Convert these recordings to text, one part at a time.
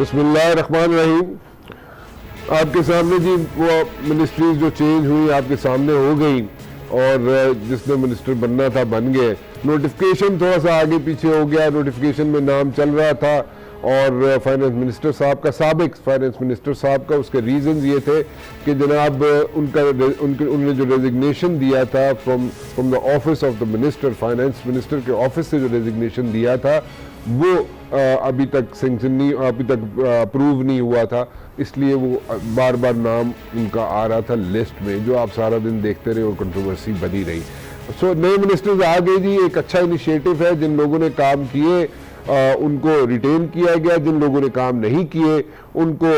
बिस्मिल्लाहिर्रहमानिर्रहीम। आपके सामने जी वो मिनिस्ट्रीज जो चेंज हुई आपके सामने हो गई और जिसने मिनिस्टर बनना था बन गए। नोटिफिकेशन थोड़ा सा आगे पीछे हो गया, नोटिफिकेशन में नाम चल रहा था और फाइनेंस मिनिस्टर साहब का, साबिक फाइनेंस मिनिस्टर साहब का, उसके रीजंस ये थे कि जनाब उन्होंने जो रेजिग्नेशन दिया था from the office of the minister, finance minister के ऑफिस से जो रेजिग्नेशन दिया था वो अभी तक सैंक्शन नहीं, अभी तक अप्रूव नहीं हुआ था, इसलिए वो बार बार नाम उनका आ रहा था लिस्ट में, जो आप सारा दिन देखते रहे और कंट्रोवर्सी बनी रही। सो नए मिनिस्टर्स आ गए जी, एक अच्छा इनिशिएटिव है। जिन लोगों ने काम किए उनको रिटेन किया गया, जिन लोगों ने काम नहीं किए उनको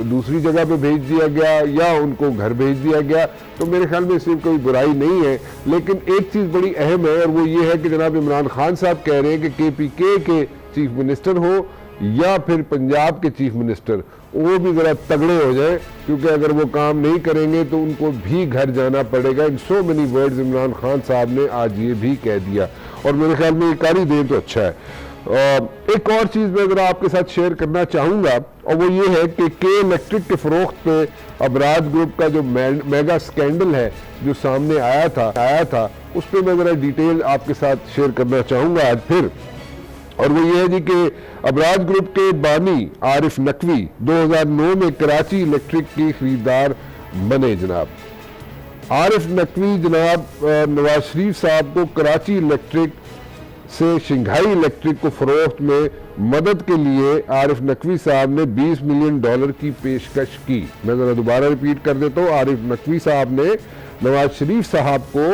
दूसरी जगह पे भेज दिया गया या उनको घर भेज दिया गया। तो मेरे ख्याल में इसमें कोई बुराई नहीं है, लेकिन एक चीज़ बड़ी अहम है और वो ये है कि जनाब इमरान खान साहब कह रहे हैं कि KPK के चीफ मिनिस्टर हो या फिर पंजाब के चीफ मिनिस्टर, वो भी ज़रा तगड़े हो जाए, क्योंकि अगर वो काम नहीं करेंगे तो उनको भी घर जाना पड़ेगा। In so many words Imran Khan साहब ने आज ये भी कह दिया और मेरे ख्याल में ये कारी दें तो अच्छा है। एक और चीज़ मैं ज़रा आपके साथ शेयर करना चाहूँगा और वो ये है कि के इलेक्ट्रिक के फ़रोख्त पे अबराज ग्रुप का जो मेगा स्कैंडल है जो सामने आया था उस पर मैं ज़रा डिटेल आपके साथ शेयर करना चाहूँगा आज फिर। और वो ये है जी कि अबराज ग्रुप के बानी आरिफ नकवी 2009 में कराची इलेक्ट्रिक की खरीदार बने। जनाब आरिफ नकवी जनाब नवाज शरीफ साहब को कराची इलेक्ट्रिक से शंघाई इलेक्ट्रिक को फरोख्त में मदद के लिए आरिफ नकवी साहब ने $20 मिलियन की पेशकश की। मैं ज़रा दोबारा रिपीट कर देता हूँ। आरिफ नकवी साहब ने नवाज शरीफ साहब को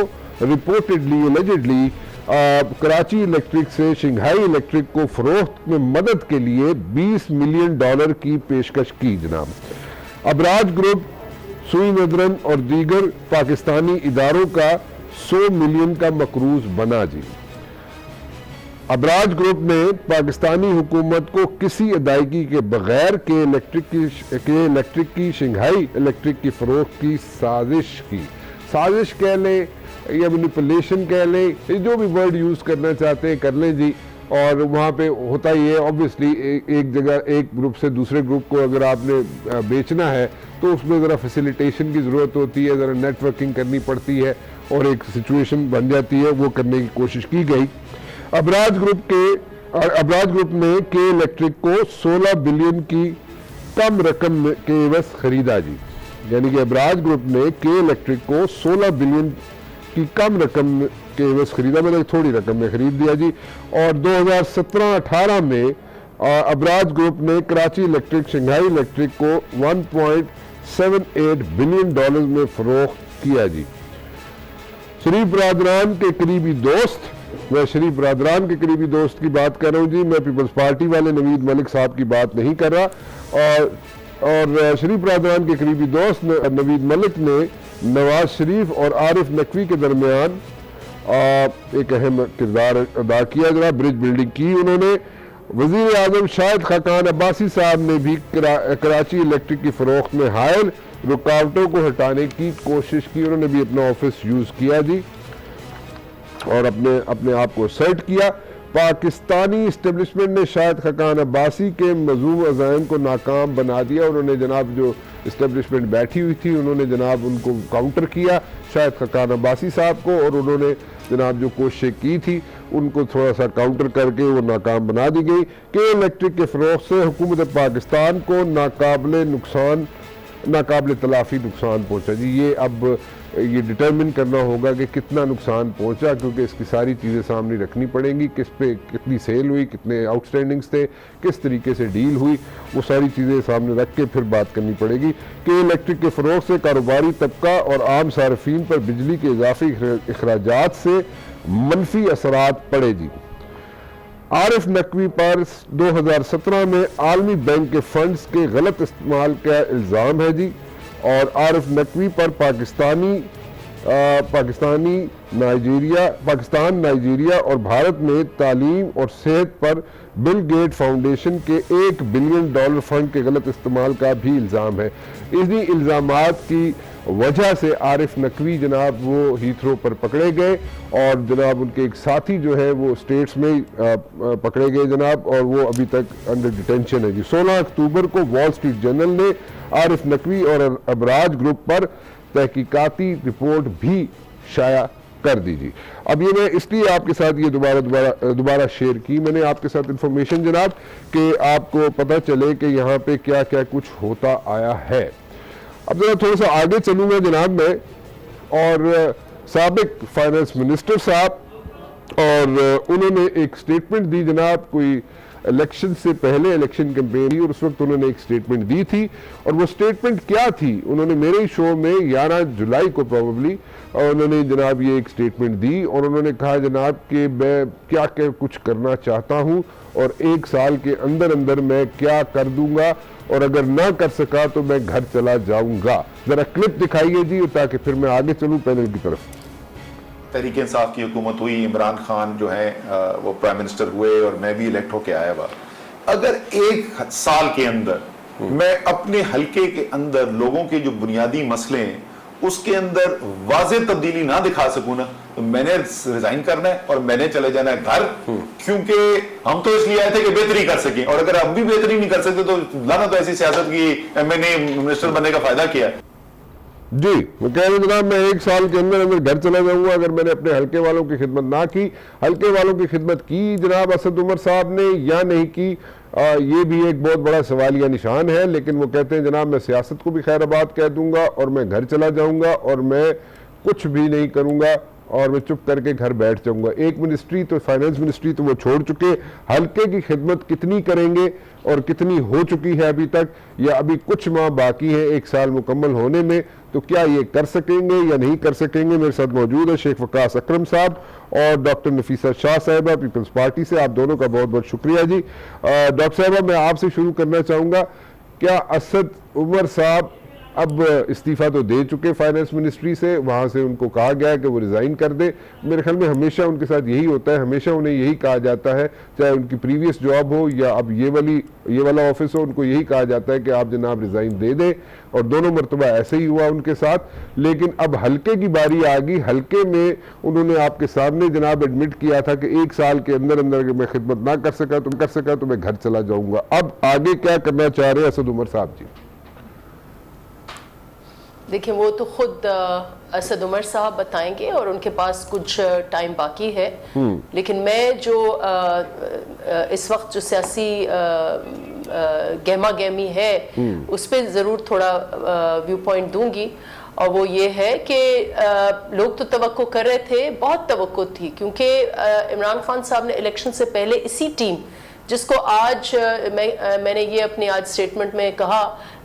रिपोर्टेडली एलिजेडली कराची इलेक्ट्रिक से शंघाई इलेक्ट्रिक को फरोख्त में मदद के लिए $20 मिलियन की पेशकश की। जनाब अबराज ग्रुप सुई नदरन और दीगर पाकिस्तानी इदारों का 100 मिलियन का मकरूज बना। जी अबराज ग्रुप ने पाकिस्तानी हुकूमत को किसी अदायगी के बगैर के इलेक्ट्रिक की शंघाई इलेक्ट्रिक की फरोख्त की साजिश कह लें या मैनिपुलेशन कह लें, जो भी वर्ड यूज़ करना चाहते हैं कर लें जी। और वहाँ पे होता ही है ऑब्वियसली, एक जगह एक ग्रुप से दूसरे ग्रुप को अगर आपने बेचना है तो उसमें ज़रा फैसिलिटेशन की ज़रूरत होती है, ज़रा नेटवर्किंग करनी पड़ती है और एक सिचुएशन बन जाती है, वो करने की कोशिश की गई। अबराज ग्रुप ने के इलेक्ट्रिक को 16 बिलियन की कम रकम के एवज खरीदा। जी यानी कि अबराज ग्रुप ने के इलेक्ट्रिक को 16 बिलियन की कम रकम के एवज खरीदा, मैंने थोड़ी रकम में खरीद दिया जी। और 2017-18 में अबराज ग्रुप ने कराची इलेक्ट्रिक शंघाई इलेक्ट्रिक को $1.78 बिलियन में फरोख्त किया। जी शरीफ बरादरान के करीबी दोस्त, मैं शरीफ बरादरान के करीबी दोस्त की बात कर रहा हूँ जी, मैं पीपल्स पार्टी वाले नवीद मलिक साहब की बात नहीं कर रहा। और शरीफ बरादरान के करीबी दोस्त नवीद मलिक ने नवाज शरीफ और आरिफ नकवी के दरमियान एक अहम किरदार अदा किया। जरा ब्रिज बिल्डिंग की उन्होंने। वजीर आजम शाहिद खाकान अब्बासी साहब ने भी कराची इलेक्ट्रिक की फरोख्त में हायल रुकावटों को हटाने की कोशिश की, उन्होंने भी अपना ऑफिस यूज़ किया जी और अपने आप को सर्ट किया। पाकिस्तानी इस्टेब्लिशमेंट ने शाहिद खाकान अब्बासी के मज़ूम अज़ाइम को नाकाम बना दिया। उन्होंने जनाब जो इस्टेब्लिशमेंट बैठी हुई थी उन्होंने जनाब उनको काउंटर किया शाहिद खाकान अब्बासी साहब को, और उन्होंने जनाब जो कोशिशें की थी उनको थोड़ा सा काउंटर करके वो नाकाम बना दी गई। के इलेक्ट्रिक के फ़रोख्त से हुकूमत पाकिस्तान को नाकाबिल तलाफ़ी नुकसान पहुँचा। जी ये डिटरमिन करना होगा कि कितना नुकसान पहुंचा, क्योंकि इसकी सारी चीज़ें सामने रखनी पड़ेंगी, किस पे कितनी सेल हुई, कितने आउटस्टैंडिंग्स थे, किस तरीके से डील हुई, वो सारी चीज़ें सामने रख के फिर बात करनी पड़ेगी। कि इलेक्ट्रिक के फ़रोग़ से कारोबारी तबका और आम सार्फिन पर बिजली के इजाफी अखराजात से मनफी असरात पड़े। जी आरिफ नकवी पर 2017 में आलमी बैंक के फंड्स के गलत इस्तेमाल का इल्ज़ाम है। जी और आरिफ नकवी पर पाकिस्तान, नाइजीरिया और भारत में तालीम और सेहत पर बिल गेट फाउंडेशन के $1 बिलियन फंड के गलत इस्तेमाल का भी इल्ज़ाम है। इन्हीं इल्ज़ामात की वजह से आरिफ नकवी जनाब वो हीथ्रो पर पकड़े गए और जनाब उनके एक साथी जो है वो स्टेट्स में पकड़े गए जनाब, और वो अभी तक अंडर डिटेंशन है जी। 16 अक्टूबर को वॉल स्ट्रीट जर्नल ने आरिफ नकवी और अबराज ग्रुप पर तहकीकाती रिपोर्ट भी शाया कर दीजिए। अब ये मैं इसलिए आपके साथ ये दोबारा शेयर की, मैंने आपके साथ इंफॉर्मेशन जनाब कि आपको पता चले कि यहाँ पे क्या क्या कुछ होता आया है। अब जरा थोड़ा सा आगे चलूंगा जनाब मैं, और साबिक फाइनेंस मिनिस्टर साहब, और उन्होंने एक स्टेटमेंट दी जनाब, कोई इलेक्शन से पहले इलेक्शन कैंपेन थी और उस वक्त उन्होंने एक स्टेटमेंट दी थी। और वो स्टेटमेंट क्या थी, उन्होंने मेरे शो में 11 जुलाई को प्रॉबली उन्होंने जनाब ये एक स्टेटमेंट दी और उन्होंने कहा जनाब कि मैं क्या क्या कुछ करना चाहता हूं और 1 साल के अंदर अंदर मैं क्या कर दूंगा, और अगर ना कर सका तो मैं घर चला जाऊंगा। जरा क्लिप दिखाइए जी, ताकि फिर मैं आगे चलूं पैनल की तरफ। तहरीक इंसाफ की हुकूमत हुई, इमरान खान जो है वो प्राइम मिनिस्टर हुए और मैं भी इलेक्ट होके आया हुआ। अगर 1 साल के अंदर मैं अपने हलके के अंदर लोगों के जो बुनियादी मसले हैं उसके अंदर वाज़ेह तब्दीली ना दिखा सकूं ना, तो मैंने रिजाइन करना है और मैंने चले जाना है घर, क्योंकि हम तो इसलिए आए थे कि बेहतरी कर सकें, और अगर अब भी बेहतरी नहीं कर सकते तो लाना तो ऐसी सियासत की मैंने मिनिस्टर बनने का फायदा किया। जी मैं कह रहा हूं जनाब मैं 1 साल के अंदर अंदर घर चला जाऊंगा अगर मैंने अपने हल्के वालों की खिदमत ना की। हल्के वालों की खिदमत की जनाब असद उमर साहब ने या नहीं की, ये भी एक बहुत बड़ा सवालिया निशान है। लेकिन वो कहते हैं जनाब मैं सियासत को भी खैराबाद कह दूंगा और मैं घर चला जाऊंगा और मैं कुछ भी नहीं करूंगा और मैं चुप करके घर बैठ जाऊंगा। एक मिनिस्ट्री तो फाइनेंस मिनिस्ट्री तो वो छोड़ चुके, हल्के की खिदमत कितनी करेंगे और कितनी हो चुकी है अभी तक, या अभी कुछ माह बाकी है 1 साल मुकम्मल होने में, तो क्या ये कर सकेंगे या नहीं कर सकेंगे। मेरे साथ मौजूद है शेख वकास अकरम साहब और डॉक्टर नफीसा शाह साहिबा पीपल्स पार्टी से। आप दोनों का बहुत बहुत शुक्रिया जी। डॉक्टर साहिबा मैं आपसे शुरू करना चाहूँगा, क्या असद उमर साहब अब इस्तीफा तो दे चुके फाइनेंस मिनिस्ट्री से, वहाँ से उनको कहा गया है कि वो रिज़ाइन कर दे। मेरे ख्याल में हमेशा उनके साथ यही होता है, हमेशा उन्हें यही कहा जाता है, चाहे उनकी प्रीवियस जॉब हो या अब ये वाला ऑफिस हो, उनको यही कहा जाता है कि आप जनाब रिज़ाइन दे दें, और दोनों मरतबा ऐसे ही हुआ उनके साथ। लेकिन अब हल्के की बारी आ गई, हल्के में उन्होंने आपके सामने जनाब एडमिट किया था कि 1 साल के अंदर अंदर अगर मैं खिदमत ना कर सका तो मैं घर चला जाऊँगा। अब आगे क्या करना चाह रहे हैं असद उमर साहब जी? देखिए वो तो खुद असद उमर साहब बताएंगे और उनके पास कुछ टाइम बाकी है। लेकिन मैं जो इस वक्त जो सियासी गहमा गहमी है उस पर ज़रूर थोड़ा व्यू पॉइंट दूंगी, और वो ये है कि लोग तो तवक्को कर रहे थे, बहुत तवक्को थी, क्योंकि इमरान खान साहब ने इलेक्शन से पहले इसी टीम जिसको आज मैंने ये अपनी आज स्टेटमेंट में कहा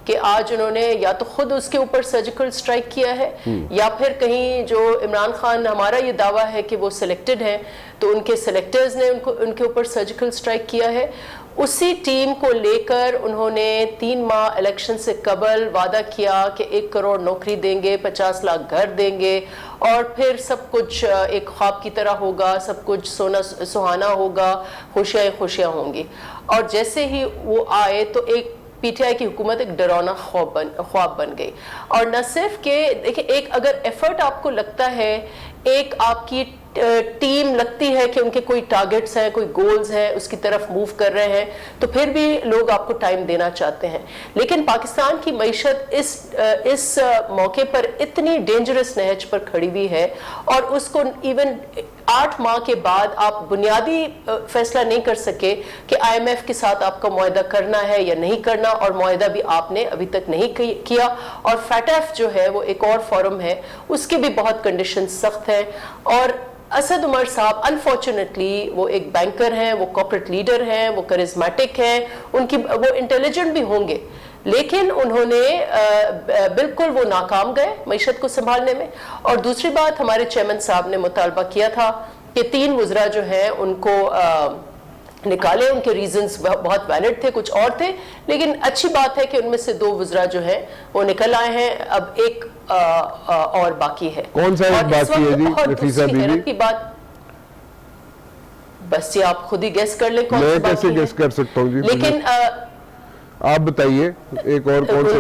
कि आज उन्होंने या तो खुद उसके ऊपर सर्जिकल स्ट्राइक किया है या फिर कहीं जो इमरान खान, हमारा ये दावा है कि वो सिलेक्टेड हैं तो उनके सिलेक्टर्स ने उनके ऊपर सर्जिकल स्ट्राइक किया है। उसी टीम को लेकर उन्होंने 3 माह इलेक्शन से कबल वादा किया कि 1 करोड़ नौकरी देंगे, 50 लाख घर देंगे और फिर सब कुछ एक ख्वाब की तरह होगा, सब कुछ सोना सुहाना होगा, खुशियाँ होंगी। और जैसे ही वो आए तो एक पीटीआई की हुकूमत एक डरावना ख्वाब बन गई। और न सिर्फ कि देखिए, एक अगर एफर्ट आपको लगता है, एक आपकी टीम लगती है कि उनके कोई टारगेट्स हैं, कोई गोल्स हैं, उसकी तरफ मूव कर रहे हैं, तो फिर भी लोग आपको टाइम देना चाहते हैं। लेकिन पाकिस्तान की मईशत इस मौके पर इतनी डेंजरस नहज पर खड़ी हुई है और उसको इवन 8 माह के बाद आप बुनियादी फैसला नहीं कर सके कि IMF के साथ आपका मुआहदा करना है या नहीं करना, और मुआहदा भी आपने अभी तक नहीं किया। और फैटफ जो है वो एक और फोरम है, उसके भी बहुत कंडीशन सख्त हैं। और असद उमर साहब अनफॉर्चुनेटली वो एक बैंकर हैं, वो कॉर्पोरेट लीडर हैं, वो करिज्मेटिक हैं, वो इंटेलिजेंट भी होंगे, लेकिन उन्होंने बिल्कुल वो नाकाम गए मईशत को संभालने में। और दूसरी बात, हमारे चेयरमैन साहब ने मुतालबा किया था कि 3 वज़रा जो हैं उनको निकाले, उनके रीजंस बहुत वैलिड थे, कुछ और थे, लेकिन अच्छी बात है कि उनमें से 2 वज़रा जो हैं वो निकल आए हैं, अब एक और बाकी है। कौन सा एक बाकी है जी नफीसा बीबी? की बात बस ये आप खुद ही गेस कर लें कौन सी बात है। मैं कैसे गेस कर सकता हूँ जी? लेकिन आप बताइए एक और कौन से?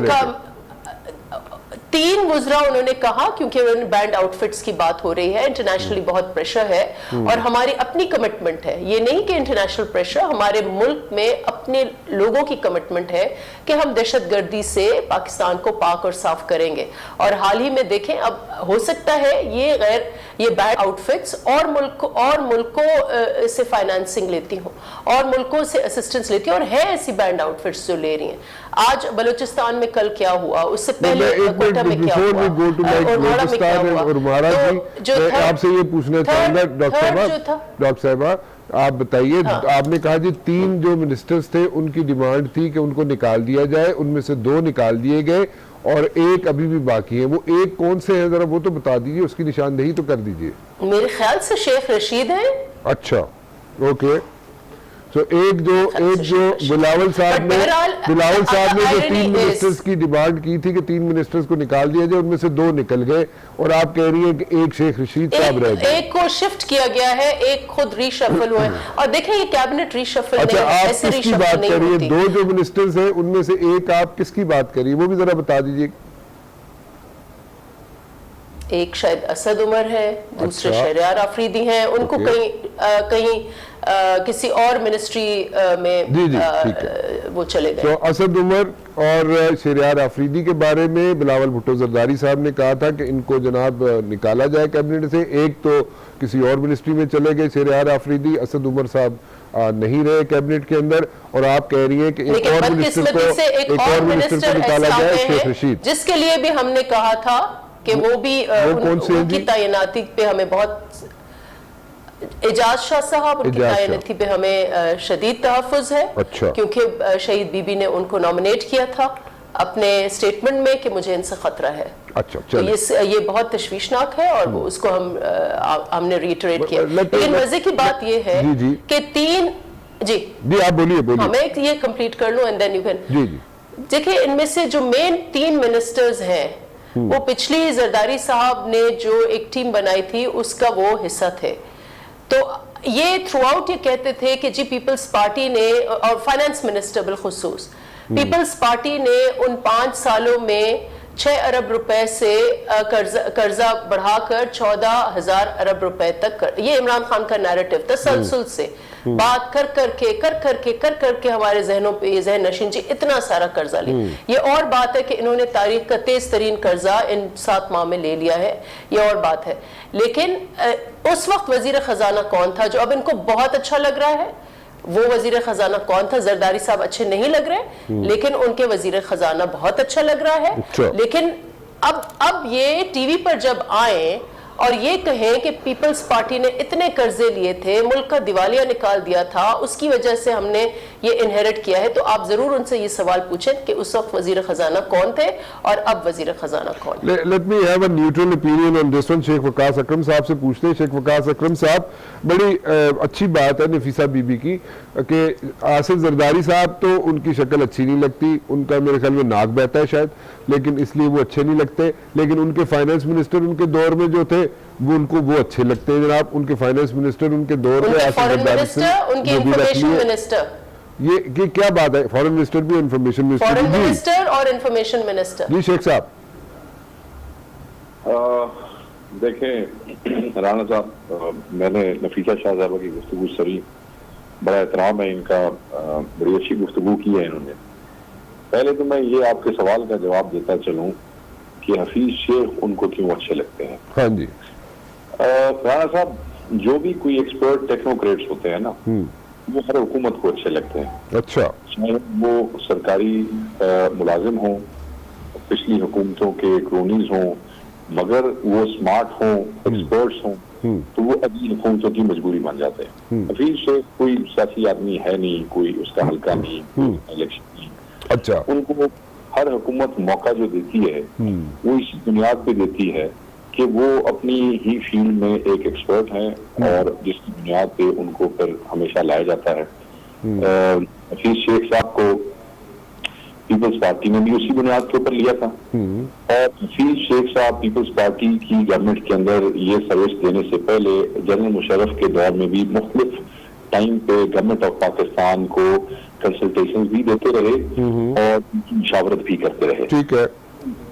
3 वुज़रा उन्होंने कहा, क्योंकि उन्होंने बैंड आउटफिट्स की बात हो रही है, इंटरनेशनली बहुत प्रेशर है और हमारी अपनी कमिटमेंट है, ये नहीं कि इंटरनेशनल प्रेशर, हमारे मुल्क में अपने लोगों की कमिटमेंट है कि हम दहशतगर्दी से पाकिस्तान को पाक और साफ करेंगे। और हाल ही में देखें, अब हो सकता है ये बैंड आउटफिट्स और मुल्कों से फाइनेंसिंग लेती हूँ और मुल्कों से असिस्टेंस लेती हूँ, और है ऐसी बैंड आउटफिट्स जो ले रही हैं। आज बलूचिस्तान में कल क्या हुआ, उससे पहले कोटा में क्या हुआ, और आपसे ये पूछना चाहूंगा डॉक्टर साहिबा, आप बताइए। हाँ। आपने कहा जी 3 जो मिनिस्टर्स थे उनकी डिमांड थी कि उनको निकाल दिया जाए, उनमें से 2 निकाल दिए गए और 1 अभी भी बाकी है। वो 1 कौन से हैं, जरा वो तो बता दीजिए, उसकी निशानदेही तो कर दीजिए। मेरे ख्याल से शेख रशीद है। अच्छा, ओके। तो एक जो बिलावल साहब ने जो 3 मिनिस्टर्स की डिमांड की थी कि 3 मिनिस्टर्स को निकाल दिया जाए, उनमें से 2 निकल गए और आप कह रही हैं कि 1 शेख रशीद साहब रह गए। एक को शिफ्ट किया गया है, एक खुद रीशफल हुआ है। और देखें, ये कैबिनेट रीशफल अच्छा, नहीं, आप ऐसे किसकी रीशफल बात नहीं कर रही होती। है? 2 जो मिनिस्टर्स हैं उनमें से एक आप किसकी बात कर रही है, वो भी जरा बता दीजिए। एक शायद असद उमर है, दूसरे अच्छा। शहरयार आफरीदी हैं, उनको कहीं किसी और मिनिस्ट्री में जी, ठीक है। वो चले गए। तो असद उमर और शहरयार आफरीदी के बारे में बिलावल भुट्टो जरदारी साहब ने कहा था कि इनको जनाब निकाला जाए कैबिनेट से। एक तो किसी और मिनिस्ट्री में चले गए शहरयार आफरीदी, असद उमर साहब नहीं रहे कैबिनेट के अंदर, और आप कह रही हैं कि एक और मिनिस्टर को निकाला जाए, शेख रशीद, जिसके लिए भी हमने कहा था कि वो भी उनकी तैनाती पे हमें बहुत, एजाज शाह साहब, उनकी तैनाती पे हमें शदीद तहफ़्फ़ुज़ है। अच्छा। क्योंकि शहीद बीबी ने उनको नॉमिनेट किया था अपने स्टेटमेंट में कि मुझे इनसे खतरा है। अच्छा, तो ये बहुत तशवीशनाक है और उसको हमने रिटरेट किया। लेकिन मजे की बात ये है कि 3 जी आप बोलिए। हाँ, मैं ये कंप्लीट कर लूं एंड देन यू कैन। जी। देखिए, इनमें से जो मेन 3 मिनिस्टर्स हैं वो पिछली जरदारी साहब ने जो एक टीम बनाई थी उसका वो हिस्सा थे। तो ये थ्रू आउट ये कहते थे कि जी पीपल्स पार्टी ने, और फाइनेंस मिनिस्टर बिलखुसूस, पीपल्स पार्टी ने उन 5 सालों में 6 अरब रुपए से कर्जा बढ़ाकर 14,000 अरब रुपए तक ये इमरान खान का नैरेटिव तसलसल से बात कर करके हमारे जहनों पे ये जहन नशीन जी इतना सारा कर्जा लिया। ये और बात है कि इन्होंने तारीख का तेज तरीन कर्जा इन 7 माह में ले लिया है, ये और बात है। लेकिन उस वक्त वजीर खजाना कौन था जो अब इनको बहुत अच्छा लग रहा है? वो वजीर खजाना कौन था? जरदारी साहब अच्छे नहीं लग रहे, लेकिन उनके वजीर खजाना बहुत अच्छा लग रहा है। लेकिन अब ये टीवी पर जब आए और ये कहें कि पीपल्स पार्टी ने इतने कर्जे लिए थे, मुल्क का दिवालिया निकाल दिया था, उसकी वजह से हमने ये इनहेरिट किया है, तो आप जरूर उनसे ये सवाल पूछें कि उस वक्त वजीर खजाना कौन थे और अब वजीर खजाना कौन। Let me have a neutral opinion on this one. Sheikh Waqas Akram साहब से पूछते हैं। शेख वकास अकरम साहब, बड़ी अच्छी बात है नफीसा बीबी की कि आसिफ जरदारी साहब तो उनकी शक्ल अच्छी नहीं लगती, उनका मेरे ख्याल में नाक बहता है शायद, लेकिन इसलिए वो अच्छे नहीं लगते। लेकिन उनके फाइनेंस मिनिस्टर उनके दौर में जो थे वो अच्छे लगते हैं जनाब। उनके फाइनेंस मिनिस्टर उनके दौर में, ये क्या बात है? फॉरेन मिनिस्टर भी, इंफॉर्मेशन मिनिस्टर और इंफॉर्मेशन मिनिस्टर। जी शेख साहब। देखें राना साहब, मैंने नफीसा शाह साहबा की गुफ्तगू सुनी, बड़ा एहतराम है इनका, बड़ी अच्छी गुफ्तगू की है इन्होंने। पहले तो मैं ये आपके सवाल का जवाब देता चलूं कि हफीज शेख उनको क्यों अच्छे लगते हैं। हाँ जी। राणा साहब, जो भी कोई एक्सपर्ट टेक्नोक्रेट्स होते हैं ना, वो हर हुकूमत को अच्छे लगते हैं। अच्छा। चाहे वो सरकारी मुलाजिम हों, पिछली हुकूमतों के क्रोनीज हों, मगर वो स्मार्ट हों, एक्सपर्ट्स हों, तो वो अगली हुकूमतों की मजबूरी मान जाते हैं। हफीज शेख कोई सियासी आदमी है नहीं, कोई उसका हल्का नहीं, इलेक्शन नहीं। अच्छा। उनको हर हुकूमत मौका जो देती है वो इस बुनियाद पे देती है कि वो अपनी ही फील्ड में एक एक्सपर्ट हैं और जिसकी बुनियाद पे उनको फिर हमेशा लाया जाता है। हफीज शेख साहब को पीपल्स पार्टी ने भी उसी बुनियाद के ऊपर लिया था और हफीज शेख साहब पीपल्स पार्टी की गवर्नमेंट के अंदर ये सर्विस देने से पहले जनरल मुशर्रफ के दौर में भी मुख्तलिफ टाइम पे गवर्नमेंट ऑफ पाकिस्तान को कंसल्टेशन भी देते रहे और मशावरत भी करते रहे। ठीक है।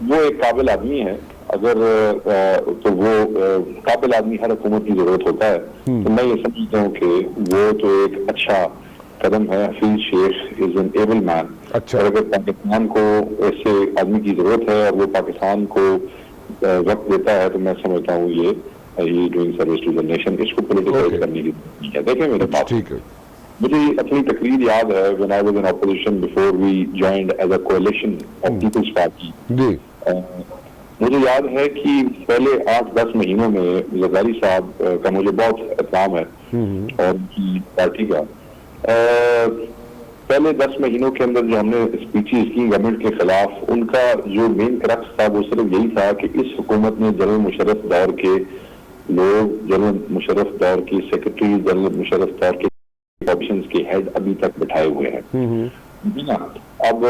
वो एक काबिल आदमी है, अगर तो वो काबिल आदमी हर हुकूमत की जरूरत होता है, तो मैं ये समझता हूँ कि वो तो एक अच्छा कदम है। Hafeez Sheikh is an able man. अच्छा। और अगर पाकिस्तान को ऐसे आदमी की जरूरत है और वो पाकिस्तान को वक्त देता है, तो मैं समझता हूँ ये doing service to the nation, इसको पोलिटिसाइज करने की नहीं है। देखिए मेरे पास ठीक है, मुझे अपनी तकरीर याद है when I was in opposition before we joined as a coalition of Peoples Party. जी मुझे याद है कि पहले 8-10 महीनों में जरदारी साहब का मुझे बहुत एहतराम है और उनकी पार्टी का। पहले 10 महीनों के अंदर जो हमने स्पीचेस की गवर्नमेंट के खिलाफ, उनका जो मेन क्रक्स था वो सिर्फ यही था कि इस हुकूमत ने जनरल मुशर्रफ दौर के लोग, जनरल मुशर्रफ दौर की सेक्रेटरी, जनरल मुशर्रफ दौर के ऑप्शंस के हेड अभी तक बिठाए हुए हैं ना। अब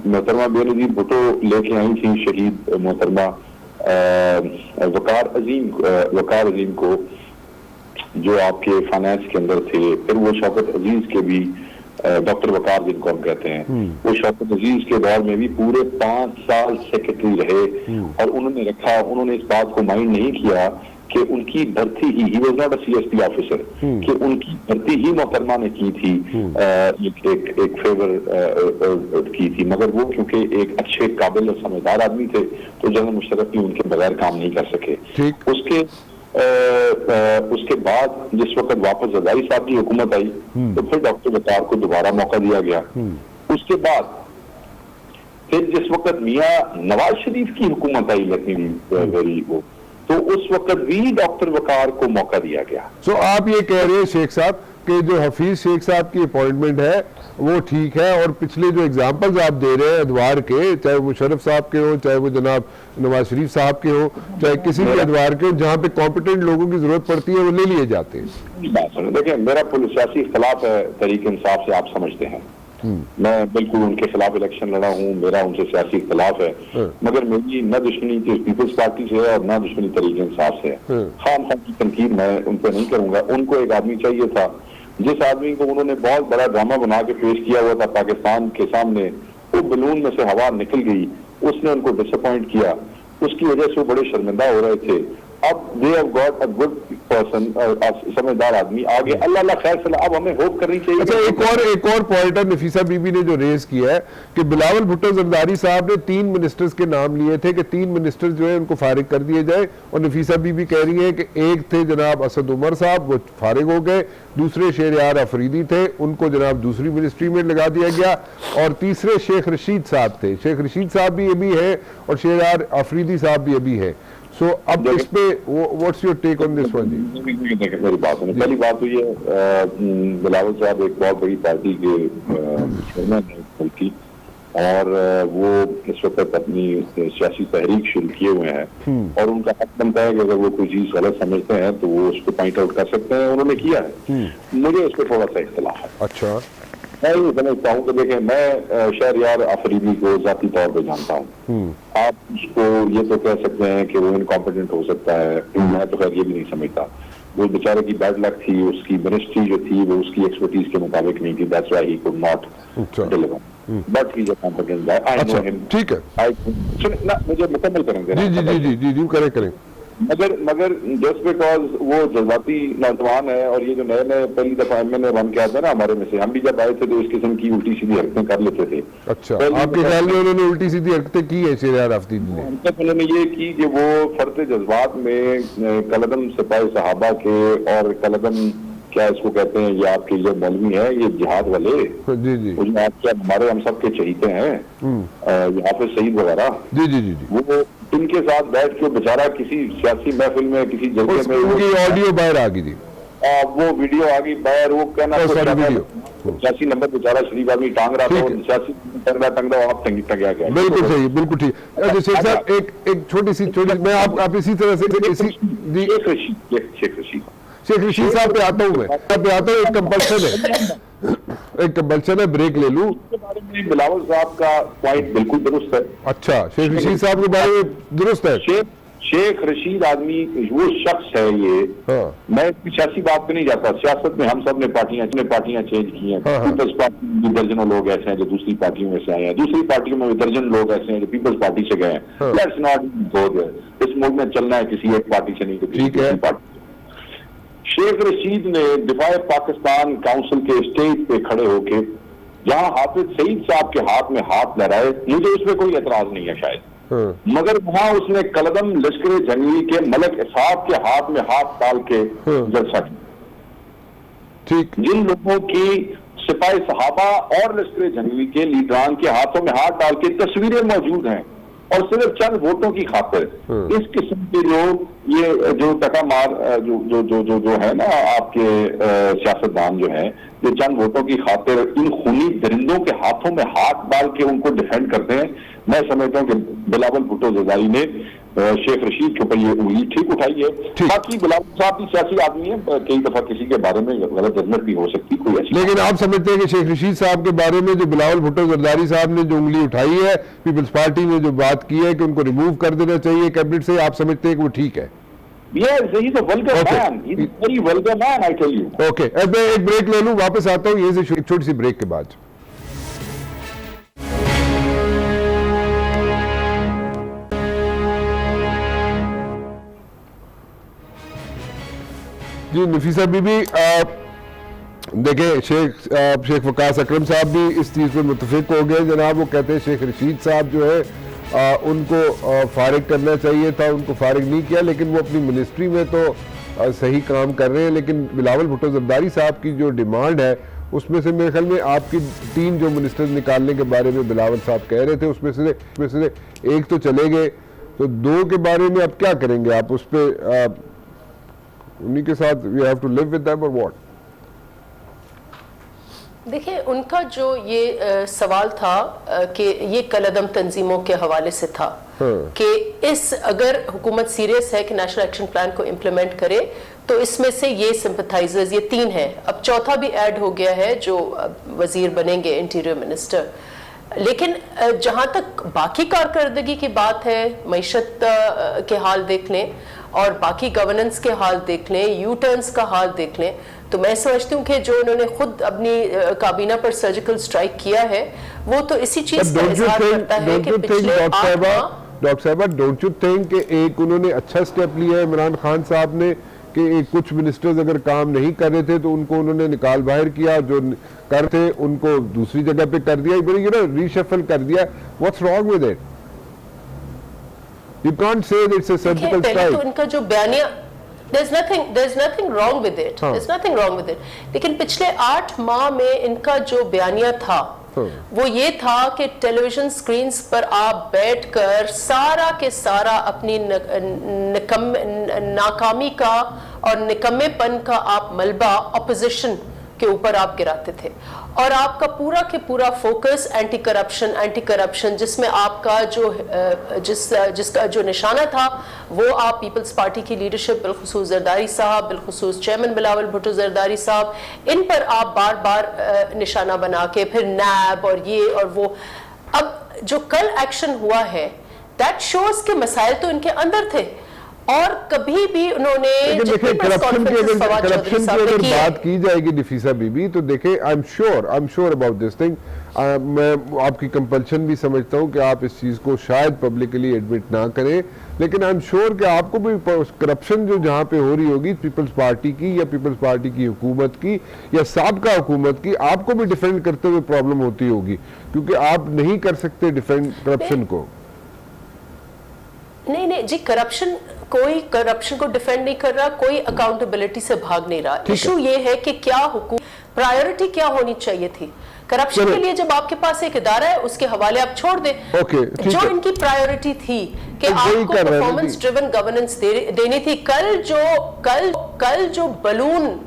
मोहतरमा बेनजीर भुट्टो लेके आई थी शहीद मोहतरमा वकार अजीम को, जो आपके फाइनेंस के अंदर थे। फिर वो शौकत अजीज के भी डॉक्टर वकार जिनको हम कहते हैं, वो शौकत अजीज के दौर में भी पूरे 5 साल सेक्रेटरी रहे और उन्होंने इस बात को माइंड नहीं किया कि उनकी भर्ती he was not a CSP officer, कि उनकी भर्ती ही मोहतरमा ने की थी, एक फेवर की थी, मगर वो क्योंकि एक अच्छे काबिल और समझदार आदमी थे तो जनरल मुशर्रफ भी उनके बगैर काम नहीं कर सके। उसके बाद जिस वक्त वापस जरदारी साहब की हुकूमत आई तो फिर डॉक्टर वकार को दोबारा मौका दिया गया। उसके बाद फिर जिस वक्त मियां नवाज शरीफ की हुकूमत आई, वेरी वो, तो उस वक्त भी डॉक्टर वकार को मौका दिया गया। सो आप ये कह रहे हैं शेख साहब कि जो हफीज शेख साहब की अपॉइंटमेंट है वो ठीक है, और पिछले जो एग्जांपल्स आप दे रहे हैं अदवार के, चाहे मुशर्रफ साहब के हो, चाहे वो जनाब नवाज शरीफ साहब के हो, चाहे किसी भी अदवार के हो, जहाँ पे कॉम्पिटेंट लोगों की जरूरत पड़ती है वो ले लिए जाते हैं। बात सुनो, देखिए मेरा सियासी इख्तलाफ है तहरीक इंसाफ से, आप समझते हैं। मैं बिल्कुल उनके खिलाफ इलेक्शन लड़ा हूँ, मेरा उनसे सियासी इख्तलाफ है, मगर मेरी न दुश्मनी पीपल्स पार्टी से है और न दुश्मनी तहरीक इंसाफ से है। खाम की तनकीद मैं उन पर नहीं करूंगा। उनको एक आदमी चाहिए था, जिस आदमी को उन्होंने बहुत बड़ा ड्रामा बना के पेश किया हुआ था पाकिस्तान के सामने, वो बलून में से हवा निकल गई, उसने उनको डिसअपॉइंट किया, उसकी वजह से वो बड़े शर्मिंदा हो रहे थे। अब they have got a good person, समझदार आदमी आगे, अल्लाह खैर सला। अब हमें होप करनी चाहिए। अच्छा, एक और पॉइंटर नफीसा बीबी ने जो रेज किया है कि बिलावल भुट्टो जरदारी साहब ने 3 मिनिस्टर्स के नाम लिए थे कि 3 मिनिस्टर जो है उनको फारिग कर दिए जाए, और नफीसा बीबी कह रही है कि एक थे जनाब असद उमर साहब, वो फारिग हो गए, दूसरे शहरयार अफरीदी थे, उनको जनाब दूसरी मिनिस्ट्री में लगा दिया गया, और तीसरे शेख रशीद साहब थे। शेख रशीद साहब भी अभी है और शहरयार अफरीदी साहब भी अभी है। सो अब इस पे what's your take on this one जी? मेरी बात सुनो, पहली बात तो ये बिलावल साहब एक बहुत बड़ी पार्टी के चेयरमैन है की, और वो इस वक्त अपनी सियासी तहरीक शुरू किए हुए हैं, और उनका हक बनता है कि अगर वो कोई चीज गलत समझते हैं तो वो उसको पॉइंट आउट कर सकते हैं, उन्होंने किया है। मुझे उस पर थोड़ा सा इख्तिलाफ है। अच्छा, मैं ये समझता हूँ कि देखें, मैं शहरयार अफरीदी को जाती तौर पे जानता हूँ। आप उसको ये तो कह सकते हैं कि वो इनकॉम्पिटेंट हो सकता है, मैं तो खैर ये भी नहीं समझता। वो बेचारे की बैड लक थी, उसकी मिनिस्ट्री जो थी वो उसकी एक्सपर्टीज के मुताबिक नहीं थी, that's why he could not deliver, but he is a competent guy, I know him. ठीक है, सुन ना, मुझे मुकम्मल करेंगे। जी करें। मगर जस्ट बिकॉज वो जज्बाती नौजवान है, और ये जो नए नए पहली दफा MNA बन के आते हैं ना हमारे में से, हम भी जब आए थे तो इस किस्म की उल्टी सीधी हरकतें कर लेते थे। अच्छा, आपके ख्याल में उन्होंने उल्टी सीधी हरकतें की है शहरयार अफरीदी ने? उन्होंने ये की कि वो फर्द जज्बात में कलदम सिपाही सहाबा के, और कलदम क्या इसको कहते हैं, ये आपके जो मौलवी है ये जिहाद वाले, जी आपके हमारे हम सब के चहीते हैं, यहाँ पे शहीद वगैरह, जी वो इनके साथ बैठ के बेचारा किसी सियासी महफिल में किसी जगह में उनकी ऑडियो बाहर आ गई थी, वो वीडियो आ गई बाहर, वो कहना सियासी नंबर बेचारा शरीफ आदमी टांग रहा था, सियासी टंग रहा आप टंगया गया। बिल्कुल सही, बिल्कुल ठीक। अच्छा शेख साहब, एक छोटी मैं आप इसी तरह से शेख रशीद साहब पे आता हूँ, मैं एक कंपल्सन है, ब्रेक ले लूं। बिलावल साहब का पॉइंट बिल्कुल दुरुस्त है। अच्छा, शेख रशीद साहब के बारे में दुरुस्त है। शेख रशीद आदमी वो शख्स है ये। मैं इसकी सियासी बात पे नहीं जाता, सियासत में हम सब ने पार्टियां चेंज की हैं। पीपल्स पार्टी में दर्जनों लोग ऐसे हैं जो दूसरी पार्टियों में से आए हैं, दूसरी पार्टियों में दर्जन लोग ऐसे हैं जो पीपल्स पार्टी से गए हैं। Let's not go there. इस मुल्क में चलना है किसी एक पार्टी से नहीं तो किसी दूसरी पार्टी। शेख रशीद ने दिफाए पाकिस्तान काउंसिल के स्टेज पे खड़े होके जहां हाफिज सईद साहब के हाथ में हाथ लहराए, मुझे उसमें कोई एतराज नहीं है शायद, मगर वहां उसने कलदम लश्कर जंगली के मलक इसाक के हाथ में हाथ डाल के जलसा किया। ठीक, जिन लोगों की सिपाही सहाबा और लश्कर जंगली के लीडरान के हाथों में हाथ डाल के तस्वीरें मौजूद हैं और सिर्फ चंद वोटों की खातिर इस किस्म के जो टका मार जो है ना आपके सियासतदान जो है, जो चंद वोटों की खातिर इन खूनी दरिंदों के हाथों में हाथ डाल के उनको डिफेंड करते हैं। मैं समझता हूँ कि बिलावल भुट्टो जरदारी ने शेख रशीद के ऊपर ये उंगली ठीक उठाई है। बाकी बिलावल साहब भी सियासी आदमी है, कई दफा किसी के बारे में गलत जजमेंट भी हो सकती कोई ऐसी। लेकिन आप समझते हैं कि शेख रशीद साहब के बारे में जो बिलावल भुट्टो जरदारी साहब ने जो उंगली उठाई है, पीपल्स पार्टी ने जो बात की है कि उनको रिमूव कर देना चाहिए कैबिनेट से, आप समझते हैं कि वो ठीक है? Yes, he's a vulgar man. He's a very vulgar man, I tell you. Okay, अब मैं एक ब्रेक ले लूं, वापस आता हूं ये से छोटी सी ब्रेक के बाद। जी नफीसा बीबी, देखें शेख वकास अकरम साहब भी इस चीज़ पर मुतफिक हो गए जनाब। वो कहते हैं शेख रशीद साहब जो है उनको फारिग करना चाहिए था, उनको फारिग नहीं किया, लेकिन वो अपनी मिनिस्ट्री में तो सही काम कर रहे हैं। लेकिन बिलावल भुट्टो जरदारी साहब की जो डिमांड है उसमें से मेरे ख्याल में आपकी 3 जो मिनिस्टर निकालने के बारे में बिलावल साहब कह रहे थे, उसमें से एक तो चले गए, तो 2 के बारे में अब क्या करेंगे आप? उस पर उन्हीं के साथ we have to live with them और व्हाट? देखिए, उनका जो ये सवाल था कि ये कलदम तंजीमों के हवाले से था कि अगर हुकूमत सीरियस है कि नेशनल एक्शन प्लान को इम्प्लीमेंट करे तो इसमें से ये सिंपथाइजर्स, ये 3 हैं, अब चौथा भी ऐड हो गया है जो वजीर बनेंगे, इंटीरियर मिनिस्टर। लेकिन जहां तक बाकी कारकर्दगी की बात है, मईशत के हाल देख लें और बाकी गवर्नेंस के हाल देख लें, यू टर्न्स का हाल देख लें, तो मैं समझती हूँ कि जो उन्होंने खुद अपनी काबीना पर सर्जिकल स्ट्राइक किया है वो तो इसी चीज का इजहार करता है कि पिछले 8 माह। डॉक्टर साहबा, डोंट यू थिंक कि एक उन्होंने अच्छा स्टेप लिया है इमरान खान साहब ने कि कुछ मिनिस्टर्स अगर काम नहीं कर रहे थे तो उनको उन्होंने निकाल बाहर किया, जो कर थे उनको दूसरी जगह पे कर दिया, रीशफल कर दिया। What's wrong with it? You can't say it's a surgical strike. तो इनका जो बयानिया, there's nothing wrong with it, there's nothing wrong with it, लेकिन पिछले 8 माह में इनका जो बयानिया था वो ये था कि टेलीविजन स्क्रीन्स पर आप बैठकर सारा के सारा अपनी नाकामी का और निकम्मेपन का आप मलबा ऑपोजिशन के ऊपर आप गिराते थे और आपका पूरा के पूरा फोकस एंटी करप्शन जिसमें आपका जिसका जो निशाना था वो आप पीपल्स पार्टी की लीडरशिप, बिलखुसूस जरदारी साहब, बिलखुसूस चेयरमैन बिलावल भुट्टो जरदारी साहब, इन पर आप बार बार निशाना बना के फिर नैब और ये और वो। अब जो कल एक्शन हुआ है दैट शोज के मसाइल तो इनके अंदर थे और कभी भी उन्होंने करप्शन की अगर बात की जाएगी नफीसा बीबी तो देखें, I am sure about this thing. मैं आपकी कंपल्शन भी समझता हूं कि आप इस चीज को शायद पब्लिकली एडमिट ना करें, लेकिन आई एम श्योर कि आपको भी करप्शन जो जहां पे हो रही होगी पीपल्स पार्टी की या पीपल्स पार्टी की हुकूमत की या साबका हुकूमत की, आपको भी डिफेंड करते हुए प्रॉब्लम होती होगी, क्योंकि आप नहीं कर सकते डिफेंड करप्शन को। नहीं जी, कोई करप्शन को डिफेंड नहीं कर रहा, कोई अकाउंटेबिलिटी से भाग नहीं रहा। इशू ये है कि क्या हुकूमत प्रायोरिटी क्या होनी चाहिए थी करप्शन के लिए। जब आपके पास एक इदारा है उसके हवाले आप छोड़ दें। जो इनकी प्रायोरिटी थी कि आपको परफॉर्मेंस ड्रिवन गवर्नेंस देनी थी। कल जो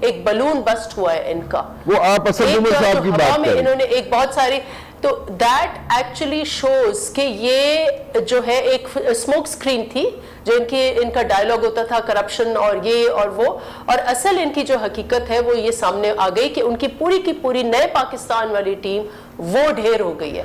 एक बलून बस्ट हुआ है इनका, वो आप असद उमर साहब की बात में इन्होंने एक बहुत सारी, तो दैट एक्चुअली शोज कि ये जो है एक स्मोक स्क्रीन थी जो इनका डायलॉग होता था करप्शन और ये और वो, और असल इनकी जो हकीकत है वो ये सामने आ गई कि उनकी पूरी की पूरी नए पाकिस्तान वाली टीम वो ढेर हो गई है।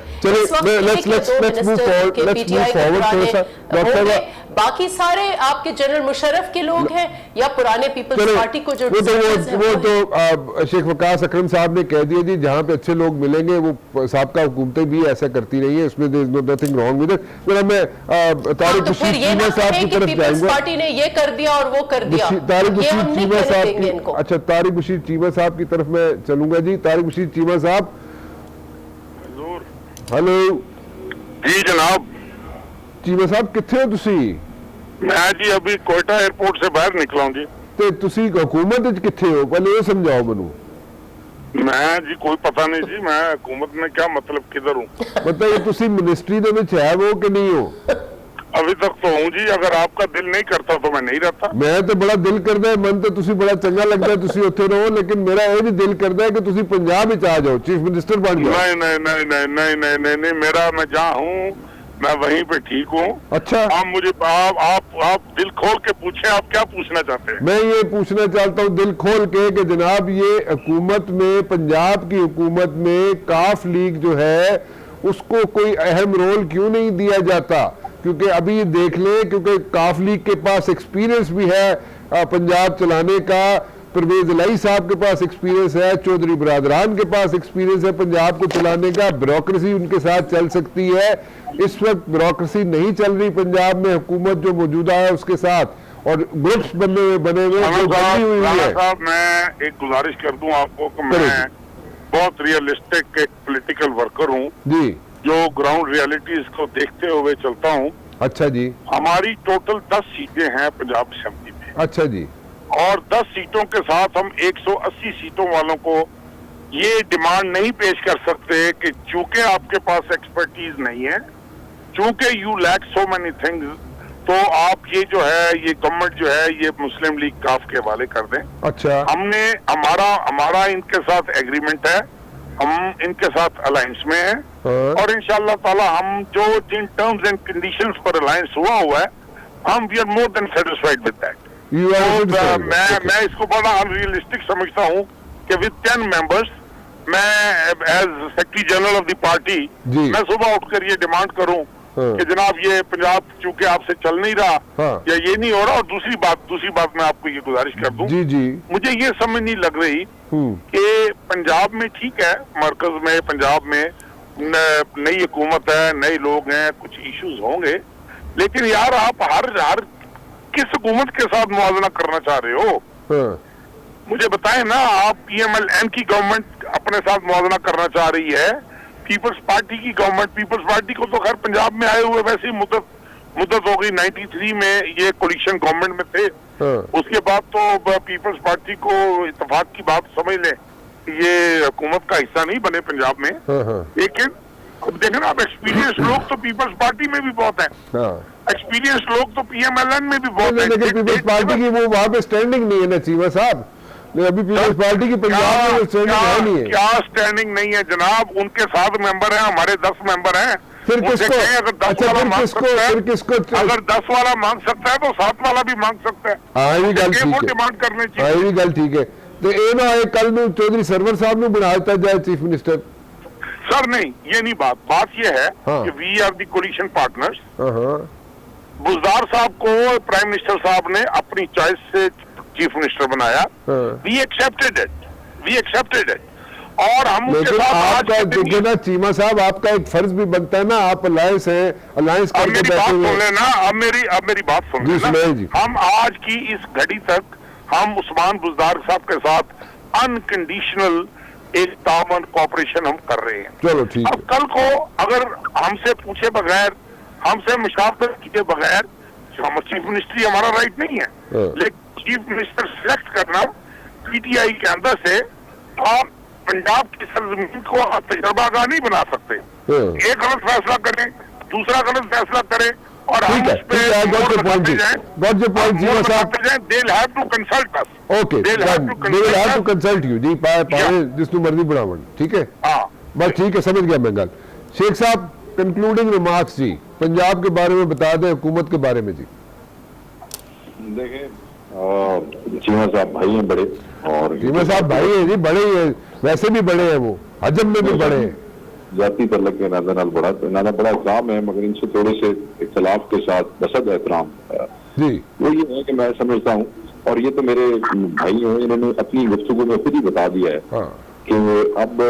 बाकी सारे आपके जनरल मुशर्रफ के लोग हैं या पुराने पीपल्स पार्टी को जो वो तो शेख वकास अकरम साहब ने कह दिया जी, जहां पे अच्छे लोग मिलेंगे वो साबका हुकूमतें भी ऐसा करती रही है, इसमें नथिंग रॉन्ग विद इट। मैं तारिक बशीर चीमा साहब की तरफ जाऊंगा। पार्टी ने ये कर दिया और वो कर दिया, तारिक बशीर चीमा साहब, अच्छा तारिक बशीर चीमा साहब की तरफ मैं चलूंगा जी। तारिक बशीर चीमा साहब, हेलो जी जनाब। चीमा साहब किथे हो तुसी? मैं जी अभी कोयटा एयरपोर्ट से बाहर निकला हूं जी। ते तुसी हुकूमत विच किथे हो, पहले ये समझाओ मैनू। मैं जी कोई पता नहीं जी, मैं हुकूमत में क्या मतलब किधर हूँ। मतलब तुसी मिनिस्ट्री दे विच है वो कि नहीं हो? अभी तक तो हूँ जी, अगर आपका दिल नहीं करता तो मैं नहीं रहता। मैं तो बड़ा दिल करता है, मन तो तुसी बड़ा चंगा लगता है तुसी उत्थे रहो, लेकिन मेरा ये भी दिल करता है कि तुसी पंजाब विच आ जाओ, चीफ मिनिस्टर बन जाओ। नहीं नहीं नहीं नहीं नहीं नहीं नहीं नहीं, मेरा मैं जहाँ हूँ मैं वहीं पे ठीक हूँ। अच्छा, आप मुझे आप दिल खोल के पूछे, आप क्या पूछना चाहते हैं? मैं ये पूछना चाहता हूँ दिल खोल के कि जनाब ये हुकूमत में, पंजाब की हुकूमत में काफ लीग जो है उसको कोई अहम रोल क्यों नहीं दिया जाता? क्योंकि अभी ये देख ले, क्योंकि काफ लीग के पास एक्सपीरियंस भी है पंजाब चलाने का, परवेज इलाही साहब के पास एक्सपीरियंस है, चौधरी बरादरान के पास एक्सपीरियंस है पंजाब को चलाने का, ब्यूरोक्रेसी उनके साथ चल सकती है। इस वक्त ब्यूरोक्रेसी नहीं चल रही पंजाब में, हुकूमत जो मौजूदा है उसके साथ, और ग्रुप्स बने हुए हुई है। साहब मैं एक गुजारिश कर दूं आपको कि मैं बहुत रियलिस्टिक एक पॉलिटिकल वर्कर हूं जी, जो ग्राउंड रियलिटीज को देखते हुए चलता हूं। अच्छा जी। हमारी टोटल 10 सीटें हैं पंजाब असेंबली में। अच्छा जी। और 10 सीटों के साथ हम 180 सीटों वालों को ये डिमांड नहीं पेश कर सकते कि चूंकि आपके पास एक्सपर्टीज नहीं है, चूंकि you lack so many things, तो आप ये जो है, ये गवर्नमेंट जो है ये मुस्लिम लीग काफ के हवाले कर दें। अच्छा, हमने हमारा इनके साथ एग्रीमेंट है, हम इनके साथ अलायंस में हैं। हाँ। और इंशाअल्लाह ताला हम जो जिन टर्म्स एंड कंडीशंस पर अलायंस हुआ है, हम we are more than satisfied with that. मैं इसको बड़ा अनरियलिस्टिक समझता हूँ कि विद 10 मेंबर्स मैं as secretary general of the party मैं सुबह उठकर ये डिमांड करूं कि जनाब ये पंजाब चूंकि आपसे चल नहीं रहा, या ये नहीं हो रहा। और दूसरी बात मैं आपको ये गुजारिश कर दूं, जी जी, मुझे ये समझ नहीं लग रही कि पंजाब में ठीक है, मरकज में पंजाब में नई हुकूमत है, नए लोग हैं, कुछ इश्यूज होंगे, लेकिन यार आप हर किस हुकूमत के साथ मुआवजा करना चाह रहे हो? मुझे बताएं ना। आप PMLN की गवर्नमेंट अपने साथ मुआवजा करना चाह रही है, पीपल्स पार्टी की गवर्नमेंट, पीपल्स पार्टी को तो खैर पंजाब में आए हुए वैसे ही मुद्दत हो गई, 93 में ये कोलिशन गवर्नमेंट में थे। उसके बाद तो पीपल्स पार्टी को इत्तेफाक की बात समझ लें, ये हुकूमत का हिस्सा नहीं बने पंजाब में। लेकिन अब देखें ना, अब एक्सपीरियंस लोग तो पीपल्स पार्टी में भी बहुत है, एक्सपीरियंस लोग तो PMLN में भी बहुत है, लेकिन पीपल्स पार्टी की वो वहाँ पे स्टैंडिंग नहीं है ना चीमा साहब। अभी पीपल्स पार्टी की पंजाब में स्टैंडिंग है नहीं है। क्या स्टैंडिंग नहीं है जनाब? उनके 7 मेंबर हैं, हमारे 10 मेंबर हैं। फिर किसको? अगर 10 वाला मांग सकता है तो 7 वाला भी मांग सकता है। हाँ ये गल ठीक है, डिमांड करनी चाहिए। हाँ ये गल ठीक है। तो ये ना है कल में चौधरी सरवर साहब ने बना दिया जाए चीफ मिनिस्टर। सर नहीं, ये नहीं बात ये है कि we are the coalition partners. Buzdar साहब को प्राइम मिनिस्टर साहब ने अपनी चॉइस से चीफ मिनिस्टर बनाया। वी एक्सेप्टेड इट और हम उसके साथ आपका देखिए ना चीमा साहब, आपका एक फर्ज भी बनता है ना, आप अलायंस है, अलायंस करके बैठे हुए हैं। अब मेरी बात सुन लेना। हम आज की इस घड़ी तक हम उस्मान बुजदार साहब के साथ अनकंडीशनल एक तामन कॉपरेशन हम कर रहे हैं। चलो ठीक है। अब कल को अगर हमसे पूछे बगैर, हमसे मुशावरत किए बगैर, चीफ मिनिस्ट्री हमारा राइट नहीं है, लेकिन चीफ मिनिस्टर सिलेक्ट करना PTI के अंदर से हम पंजाब की सरजमीन को तजर्बागाह नहीं बना सकते। एक गलत फैसला करें, दूसरा गलत फैसला करें और हम उस पे जिसनु मर्जी बनावन। ठीक है, बस ठीक है, समझ गया मैं गल। शेख साहब कंक्लूडिंग रिमार्क्स जी, पंजाब के बारे में बता दें, हुकूमत के बारे में जी। देखें चीमा साहब भाई हैं बड़े, और चीमा साहब भाई है जी, बड़े ही है, वैसे भी बड़े हैं, वो हजम में भी बड़े हैं। जाती तलक के नाना बड़ा इल्जाम है, मगर इनसे थोड़े से इख्तलाफ के साथ बसद एहतराम जी वो ये है कि मैं समझता हूँ, और ये तो मेरे भाई हैं, इन्होंने अपनी गुफ्तगू में खुद ही बता दिया है हाँ कि अब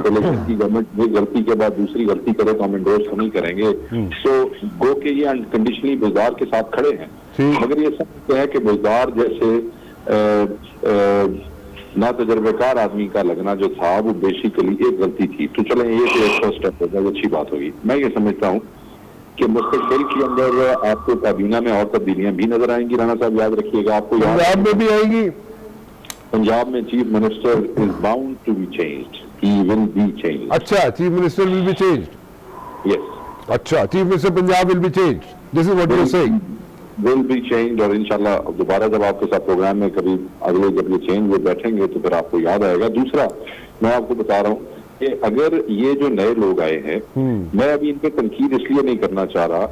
इलेक्शन की गवर्नमेंट एक गलती के बाद दूसरी गलती करे तो हम इंडोर्स नहीं करेंगे। तो गो के ये अनकंडीशनली बुज़दार के साथ खड़े हैं, मगर ये समझते हैं कि बुज़दार जैसे ना तजर्बेकार आदमी का लगना जो था वो बेसिकली एक गलती थी। तो चलें ये तो एक फर्स्ट स्टेप होगा, अच्छी बात होगी। मैं ये समझता हूँ कि मुस्तकबिल के अंदर आपको काबीना में और तब्दीलियां भी नजर आएंगी। राणा साहब याद रखिएगा, आपको पंजाब में भी आएंगी। पंजाब में chief minister is bound to be changed, he will be changed. अच्छा, chief minister will be changed. Yes, अच्छा, chief minister Punjab will be changed, this is what you are saying. Will be changed, और इंशाल्लाह दोबारा जब आपके साथ programme में कभी अगले जब ये चेंज वो बैठेंगे तो फिर आपको याद आएगा। दूसरा मैं आपको बता रहा हूँ कि अगर ये जो नए लोग आए हैं, मैं अभी इन पे तनकीद इसलिए नहीं करना चाह रहा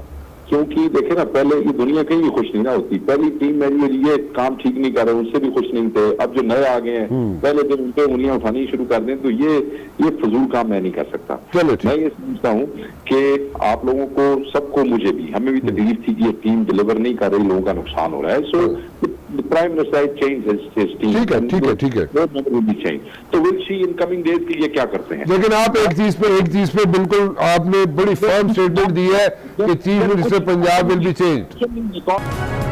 क्योंकि देखे ना, पहले ये दुनिया कहीं भी खुश नहीं ना होती। पहली टीम में ये काम ठीक नहीं कर रहे, उससे भी खुश नहीं थे। अब जो नए आ गए हैं, पहले जब उनपे उंगलियां उठानी शुरू कर दें तो ये फजूल काम मैं नहीं कर सकता। मैं ये समझता हूँ कि आप लोगों को, सबको, मुझे भी, हमें भी तकलीफ थी कि ये टीम डिलीवर नहीं कर रही, लोगों का नुकसान हो रहा है। So prime minister change his team, ठीक है तो will see in coming days कि ये क्या करते हैं। लेकिन आप एक चीज पे बिल्कुल आपने बड़ी फर्म स्टेटमेंट दी है कि chief minister Punjab will be changed.